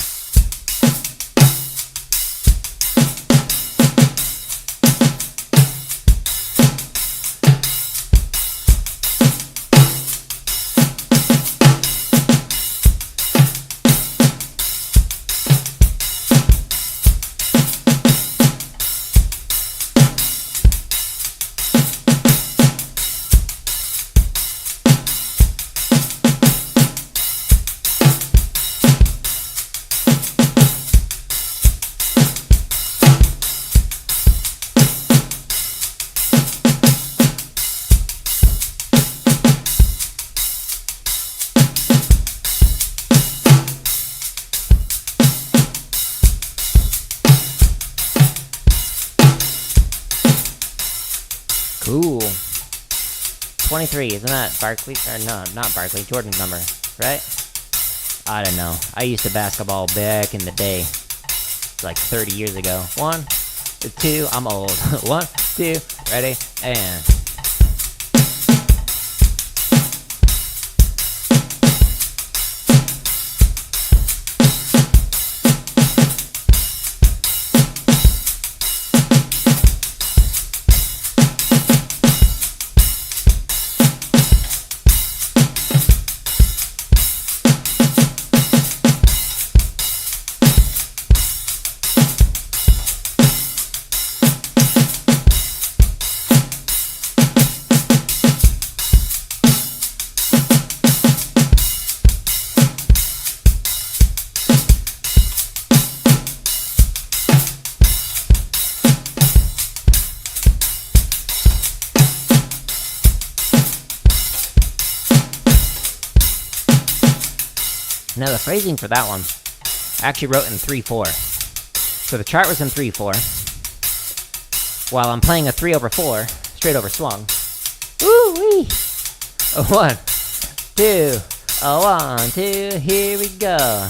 Cool. 23, isn't that Barkley? Or no, not Barkley, Jordan's number, right? I don't know. I used to basketball back in the day. Like 30 years ago. 1, 2, I'm old. 1, 2, ready, and... Now the phrasing for that one, I actually wrote in 3/4. So the chart was in 3/4, while I'm playing a 3/4, straight over swung. Woo-wee! 1, 2, 1, 2, here we go.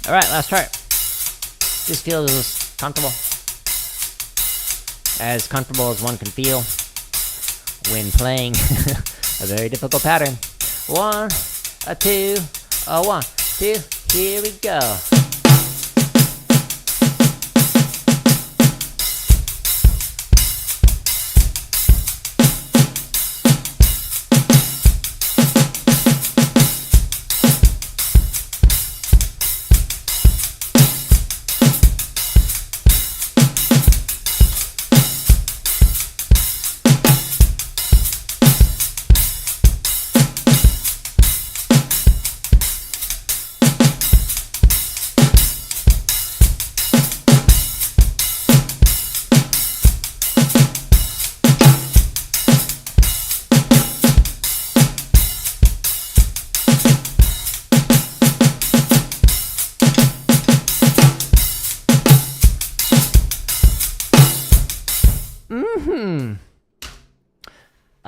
Alright, last chart. This feels comfortable. As comfortable as one can feel when playing a very difficult pattern. 1, 2, 1, 2, here we go.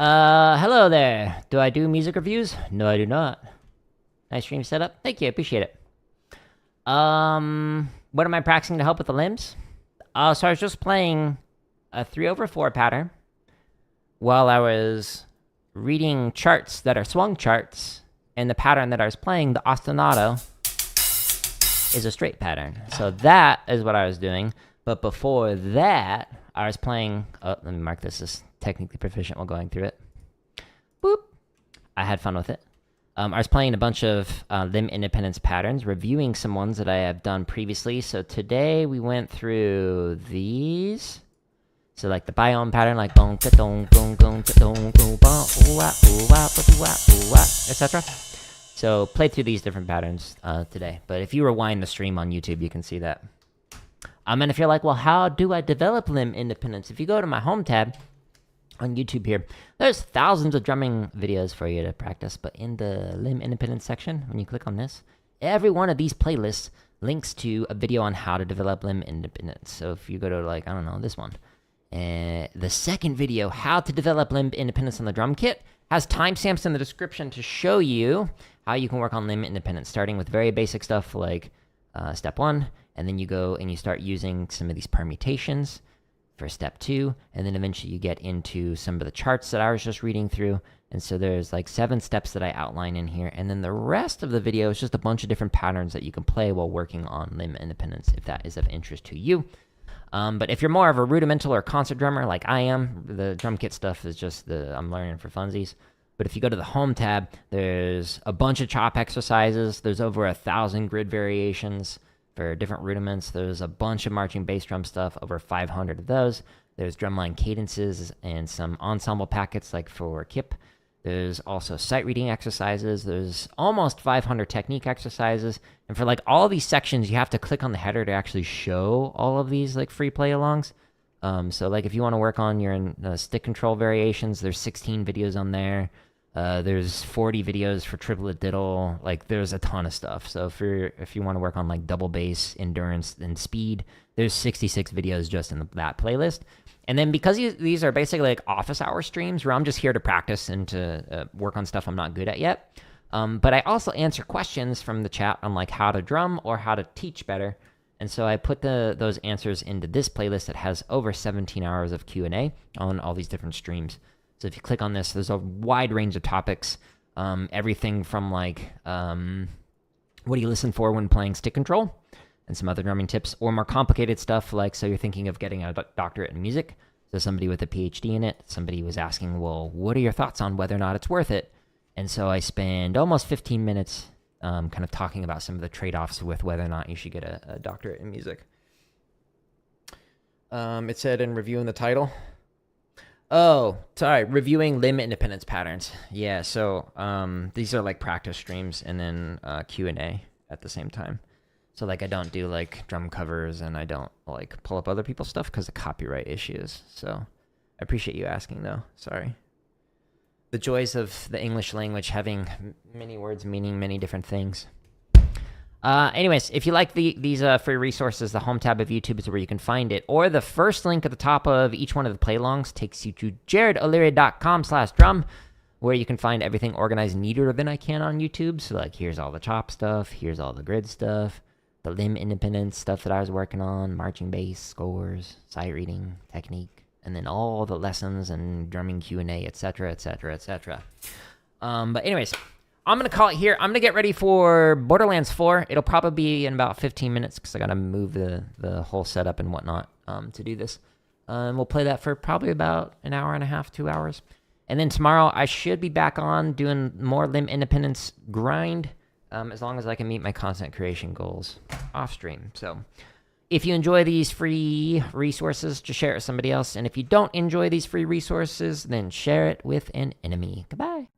Hello there. Do I do music reviews? No, I do not. Nice stream setup. Thank you. I appreciate it. What am I practicing to help with the limbs? So I was just playing a 3/4 pattern while I was reading charts that are swung charts, and the pattern that I was playing, the ostinato, is a straight pattern. So that is what I was doing. But before that, I was playing... Oh, let me mark this as technically proficient while going through it. I had fun with it. I was playing a bunch of limb independence patterns, reviewing some ones that I have done previously. So today we went through these. So like the Baião pattern, like boom, ka-dong, boom, boom, ka-dong, boom, etc. So played through these different patterns today. But if you rewind the stream on YouTube, you can see that. And if you're like, well, how do I develop limb independence? If you go to my home tab on YouTube here, there's thousands of drumming videos for you to practice. But in the limb independence section, when you click on this, every one of these playlists links to a video on how to develop limb independence. So if you go to like, I don't know, this one. The second video, how to develop limb independence on the drum kit, has timestamps in the description to show you how you can work on limb independence, starting with very basic stuff like step 1, and then you go and you start using some of these permutations for step 2, and then eventually you get into some of the charts that I was just reading through. And so there's like 7 steps that I outline in here, and then the rest of the video is just a bunch of different patterns that you can play while working on limb independence, if that is of interest to you. But if you're more of a rudimental or concert drummer like I am, the drum kit stuff is just I'm learning for funsies. But if you go to the home tab, there's a bunch of chop exercises. There's over 1,000 grid variations for different rudiments. There's a bunch of marching bass drum stuff, over 500 of those. There's drumline cadences and some ensemble packets like for Kip. There's also sight reading exercises. There's almost 500 technique exercises. And for like all these sections, you have to click on the header to actually show all of these like free play alongs. So like if you want to work on your stick control variations, there's 16 videos on there. There's 40 videos for triplet diddle. Like there's a ton of stuff. So if you want to work on like double bass, endurance, and speed, there's 66 videos just in that playlist. And then because these are basically like office hour streams where I'm just here to practice and to work on stuff I'm not good at yet. But I also answer questions from the chat on like how to drum or how to teach better. And so I put those answers into this playlist that has over 17 hours of Q&A on all these different streams. So if you click on this, there's a wide range of topics. Everything from like, what do you listen for when playing stick control? And some other drumming tips, or more complicated stuff like, so you're thinking of getting a doctorate in music. So somebody with a PhD in it, somebody was asking, well, what are your thoughts on whether or not it's worth it? And so I spend almost 15 minutes kind of talking about some of the trade-offs with whether or not you should get a doctorate in music. It said in reviewing the title. Oh, sorry, reviewing limb independence patterns. Yeah, so these are like practice streams and then Q&A at the same time. So like I don't do like drum covers and I don't like pull up other people's stuff because of copyright issues. So I appreciate you asking though. Sorry. The joys of the English language having many words meaning many different things. Anyways, if you like these free resources, the home tab of YouTube is where you can find it. Or the first link at the top of each one of the play-alongs takes you to jaredoleary.com/drum, where you can find everything organized neater than I can on YouTube. So like here's all the chop stuff, here's all the grid stuff, the limb independence stuff that I was working on, marching bass, scores, sight reading, technique, and then all the lessons and drumming Q&A, etc., etc., etc. But anyways, I'm going to call it here. I'm going to get ready for Borderlands 4. It'll probably be in about 15 minutes because I got to move the whole setup and whatnot to do this. We'll play that for probably about an hour and a half, 2 hours. And then tomorrow I should be back on doing more limb independence grind, as long as I can meet my content creation goals off stream. So if you enjoy these free resources, just share it with somebody else. And if you don't enjoy these free resources, then share it with an enemy. Goodbye.